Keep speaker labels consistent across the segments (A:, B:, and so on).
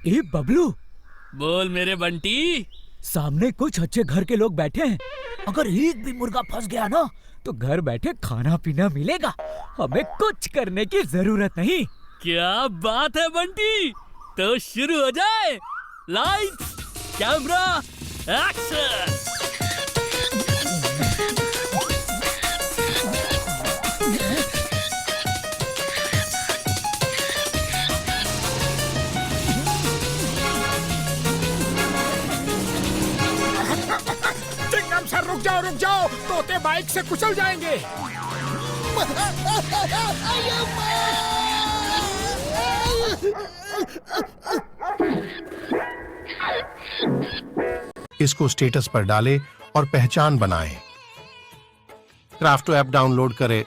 A: ए बबलू,
B: बोल मेरे बंटी।
A: सामने कुछ अच्छे घर के लोग बैठे हैं। अगर एक भी मुर्गा फंस गया ना तो घर बैठे खाना पीना मिलेगा। हमें कुछ करने की जरूरत नहीं।
B: क्या बात है बंटी, तो शुरू हो जाए। Lights, camera, action.
C: चिंगम सर रुक जाओ, तोते बाइक से कुचल जाएंगे।
D: इसको स्टेटस पर डालें और पहचान बनाएं। क्राफ्टो ऐप डाउनलोड करें।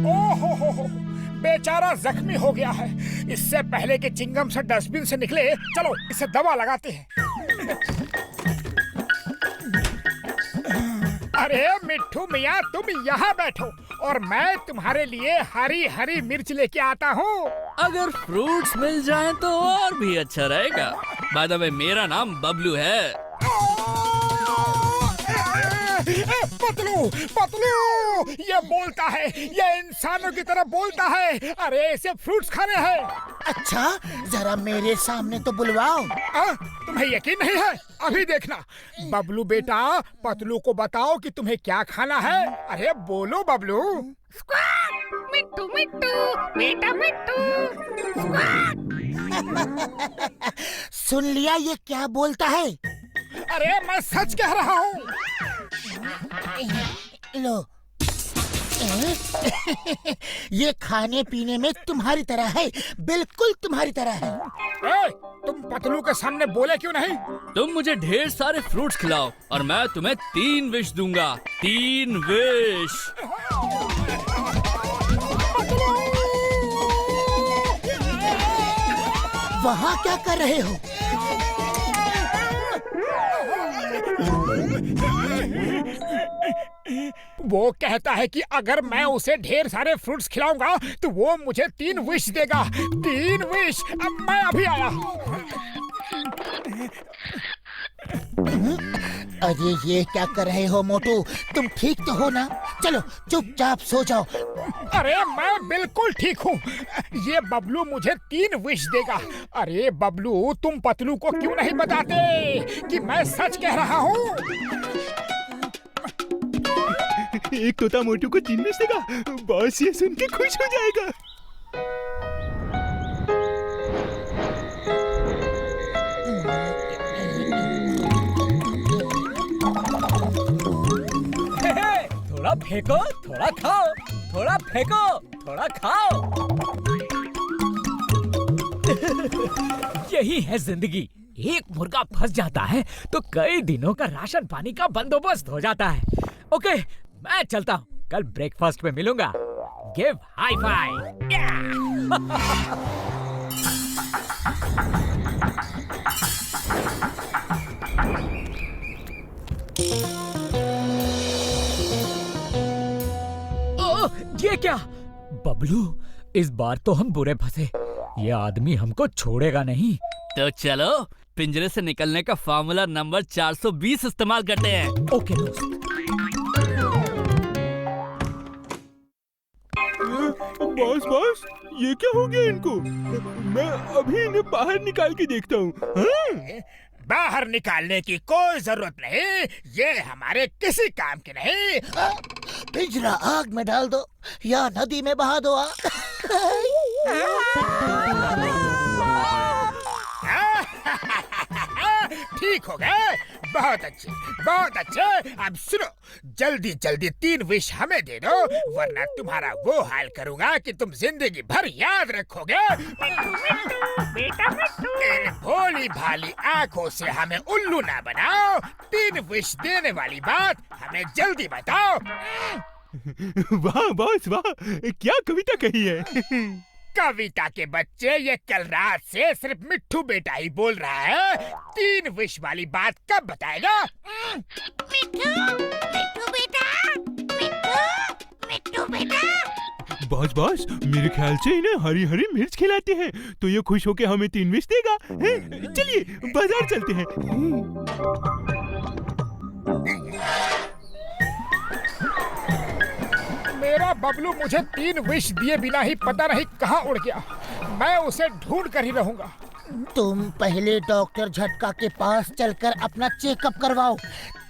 C: ओहो, बेचारा जख्मी हो गया है। इससे पहले कि चिंगम सर डस्टबिन से निकले, चलो इसे दवा लगाते हैं। अरे मिट्ठू मियाँ, तुम यहाँ बैठो और मैं तुम्हारे लिए हरी हरी मिर्च लेके आता हूँ।
B: अगर फ्रूट्स मिल जाएं तो और भी अच्छा रहेगा। बाय द वे, मेरा नाम बबलू है।
C: पतलू पतलू, ये बोलता है, ये इंसानों की तरह बोलता है। अरे इसे फ्रूट्स खाने हैं।
E: अच्छा, जरा मेरे सामने तो बुलवाओ।
C: तुम्हें यकीन नहीं है? अभी देखना। बबलू बेटा, पतलू को बताओ कि तुम्हें क्या खाना है। अरे बोलो बबलू।
F: मिट्टू मिट्टू, बेटा मिट्टू।
E: सुन लिया ये क्या बोलता है?
C: अरे मैं सच कह रहा हूँ।
E: लो। ये खाने पीने में तुम्हारी तरह है, बिल्कुल तुम्हारी तरह है।
C: तुम पतलू के सामने बोले क्यों नहीं?
B: तुम मुझे ढेर सारे फ्रूट्स खिलाओ और मैं तुम्हें 3 विश दूंगा। 3 विश।
E: वहाँ क्या कर रहे हो?
C: वो कहता है कि अगर मैं उसे ढेर सारे फ्रूट्स खिलाऊंगा तो वो मुझे 3 विश देगा। 3 विश। अब मैं अभी आया।
E: अरे ये क्या कर रहे हो मोटू? तुम ठीक तो हो ना? चलो चुपचाप सो जाओ।
C: अरे मैं बिल्कुल ठीक हूँ। ये बबलू मुझे 3 विश देगा। अरे बबलू, तुम पतलू को क्यों नहीं बताते कि मैं सच कह रहा हूँ?
G: एक तोता मोटू को 3 विश देगा। बॉस ये सुन के खुश हो जाएगा।
A: थोड़ा फेंको, थोड़ा खाओ, थोड़ा फेंको, थोड़ा खाओ। यही है जिंदगी। एक मुर्गा फंस जाता है तो कई दिनों का राशन पानी का बंदोबस्त हो जाता है। ओके, मैं चलता हूँ। कल ब्रेकफास्ट में मिलूंगा। Give high five. ये क्या? बबलू, इस बार तो हम बुरे फंसे। ये आदमी हमको छोड़ेगा नहीं।
B: तो चलो पिंजरे से निकलने का फार्मूला नंबर 420 इस्तेमाल करते हैं।
A: ओके दोस्त।
G: बॉस, ये क्या हो गया इनको? मैं अभी इन्हें बाहर निकाल के देखता हूँ।
C: बाहर निकालने की कोई जरूरत नहीं। ये हमारे किसी काम के नहीं।
E: पिंजरा आग में डाल दो या नदी में बहा दो।
C: ठीक हो गए। बहुत अच्छे, बहुत अच्छे। अब सुनो, जल्दी जल्दी 3 विश हमें दे दो, वरना तुम्हारा वो हाल करूंगा कि तुम जिंदगी भर याद रखोगे।
F: बेटा मिट्टू।
C: इन भोली भाली आंखों से हमें उल्लू ना बनाओ। 3 विश देने वाली बात हमें जल्दी बताओ।
G: वाह बॉस वाह, क्या कविता कही है।
C: कविता के बच्चे, ये कल रात से सिर्फ मिट्ठू बेटा ही बोल रहा है। 3 विश वाली बात कब बताएगा?
F: मिट्टू मिट्टू बेटा, मिट्टू बेटा।
G: बॉस मेरे ख्याल से इन्हें हरी हरी मिर्च खिलाते हैं तो ये खुश होके हमें 3 विश देगा। हैं? चलिए बाजार चलते हैं।
C: मेरा बबलू मुझे 3 विश दिए बिना ही पता नहीं कहाँ उड़ गया। मैं उसे ढूंढ कर ही रहूंगा।
E: तुम पहले डॉक्टर झटका के पास चलकर अपना चेकअप करवाओ।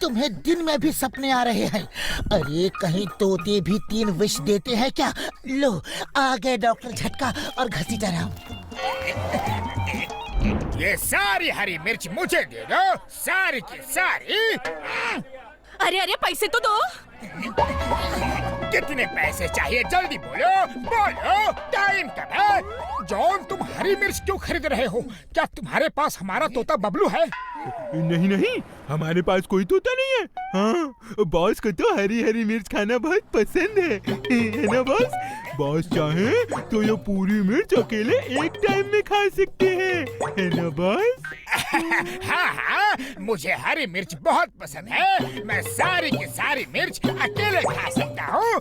E: तुम्हें दिन में भी सपने आ रहे हैं। अरे कहीं तोते भी 3 विश देते हैं क्या? लो आ गए डॉक्टर झटका और घसीटा रहा हूँ।
C: ये सारी हरी मिर्च मुझे दे दो, सारी की सारी।
H: अरे अरे पैसे तो दो।
C: कितने पैसे चाहिए? जल्दी बोलो बोलो, टाइम कब है? जॉन, तुम हरी मिर्च क्यों खरीद रहे हो? क्या तुम्हारे पास हमारा तोता बबलू है?
G: नहीं, हमारे पास कोई तोता नहीं है। हाँ, बॉस को तो हरी हरी मिर्च खाना बहुत पसंद है ना बॉस? बॉस चाहे तो ये पूरी मिर्च अकेले एक टाइम में खा सकते हैं, है ना बॉस?
C: हाँ, मुझे हरी मिर्च बहुत पसंद है। मैं सारी की सारी मिर्च अकेले खा सकता हूँ।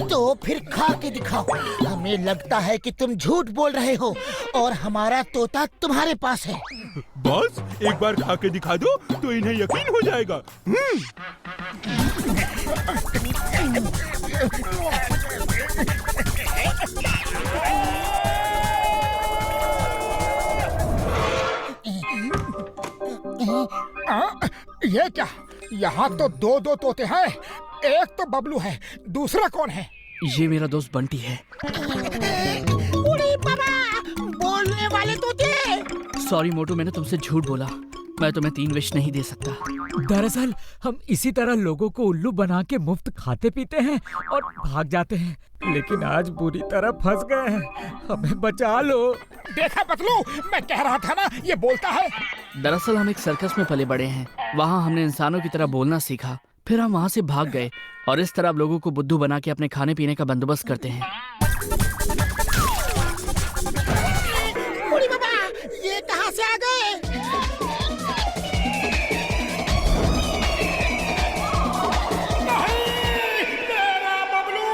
E: तो फिर खा के दिखाओ। हमें लगता है कि तुम झूठ बोल रहे हो और हमारा तोता तुम्हारे पास है।
G: बॉस एक बार खा के दिखा दो तो इन्हें यकीन हो जाएगा।
C: ये क्या? यहाँ तो 2 तोते हैं। एक तो बबलू है, दूसरा कौन है?
B: ये मेरा दोस्त बंटी है।
E: उड़ी बाबा, बोलने वाले तोते।
B: सॉरी मोटू, मैंने तुमसे झूठ बोला। मैं तुम्हें 3 विश नहीं दे सकता।
A: दरअसल हम इसी तरह लोगों को उल्लू बना के मुफ्त खाते पीते हैं और भाग जाते हैं, लेकिन आज बुरी तरह फंस गए हैं। हमें बचा लो।
C: देखा पतलू, मैं कह रहा था ना, ये बोलता है।
B: दरअसल हम एक सर्कस में पले बड़े हैं। वहाँ हमने इंसानों की तरह बोलना सीखा, फिर हम वहाँ से भाग गए और इस तरह अब लोगों को बुद्धू बना के अपने खाने पीने का बंदोबस्त करते हैं।
E: उड़ी बाबा, ये कहाँ से आ गए?
C: मेरा बबलू!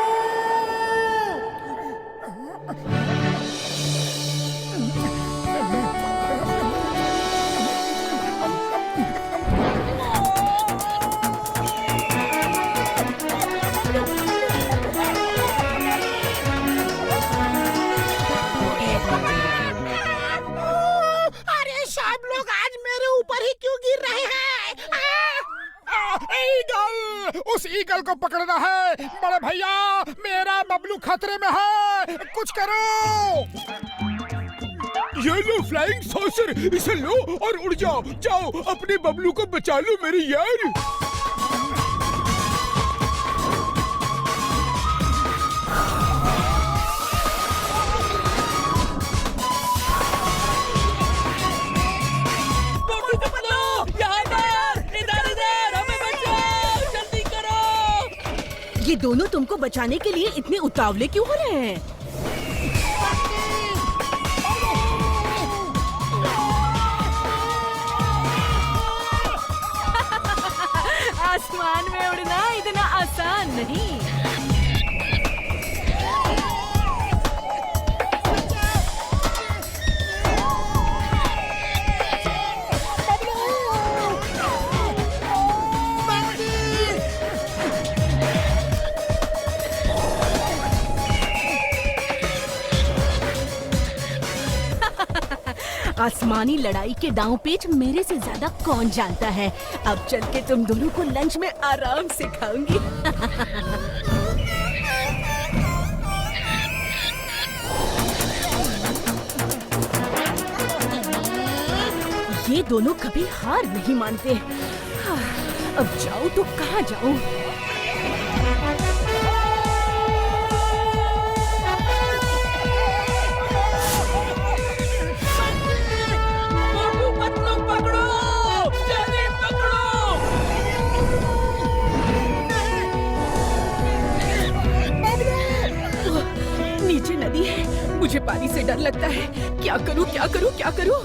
E: अरे सब लोग आज मेरे ऊपर ही क्यों गिर रहे हैं?
C: ईगल! उस ईगल को पकड़ना है। बड़े भैया, मेरा बबलू खतरे में है, कुछ करो।
G: ये लो फ्लाइंग सॉसर, इसे लो और उड़ जाओ। जाओ अपने बबलू को बचा लो मेरे यार।
H: ये दोनों तुमको बचाने के लिए इतने उतावले क्यों हो रहे हैं? आसमान में उड़ना इतना आसान नहीं। आसमानी लड़ाई के दांव पेच मेरे से ज्यादा कौन जानता है। अब चल के तुम दोनों को लंच में आराम से खाऊंगी। ये दोनों कभी हार नहीं मानते। अब जाऊं तो कहाँ जाऊं? नीचे नदी है, लगता है। क्या करूं क्या करूं क्या करूं?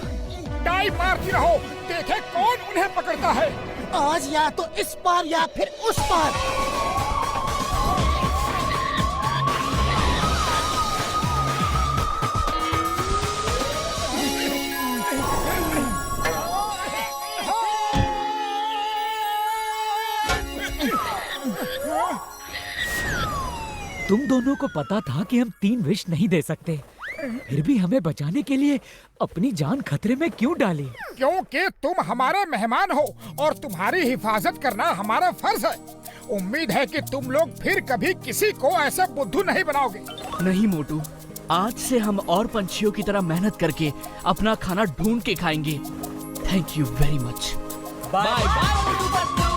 C: टाइम मारती रहो, देखे कौन उन्हें पकड़ता है।
E: आज या तो इस पार या फिर उस पार।
A: तुम दोनों को पता था कि हम 3 विश नहीं दे सकते, फिर भी हमें बचाने के लिए अपनी जान खतरे में क्यों डाली?
C: क्योंकि तुम हमारे मेहमान हो और तुम्हारी हिफाजत करना हमारा फर्ज है। उम्मीद है कि तुम लोग फिर कभी किसी को ऐसा बुद्धू नहीं बनाओगे।
B: नहीं मोटू, आज से हम और पंछियों की तरह मेहनत करके अपना खाना ढूंढ के खाएंगे। Thank you very much.
A: Bye bye.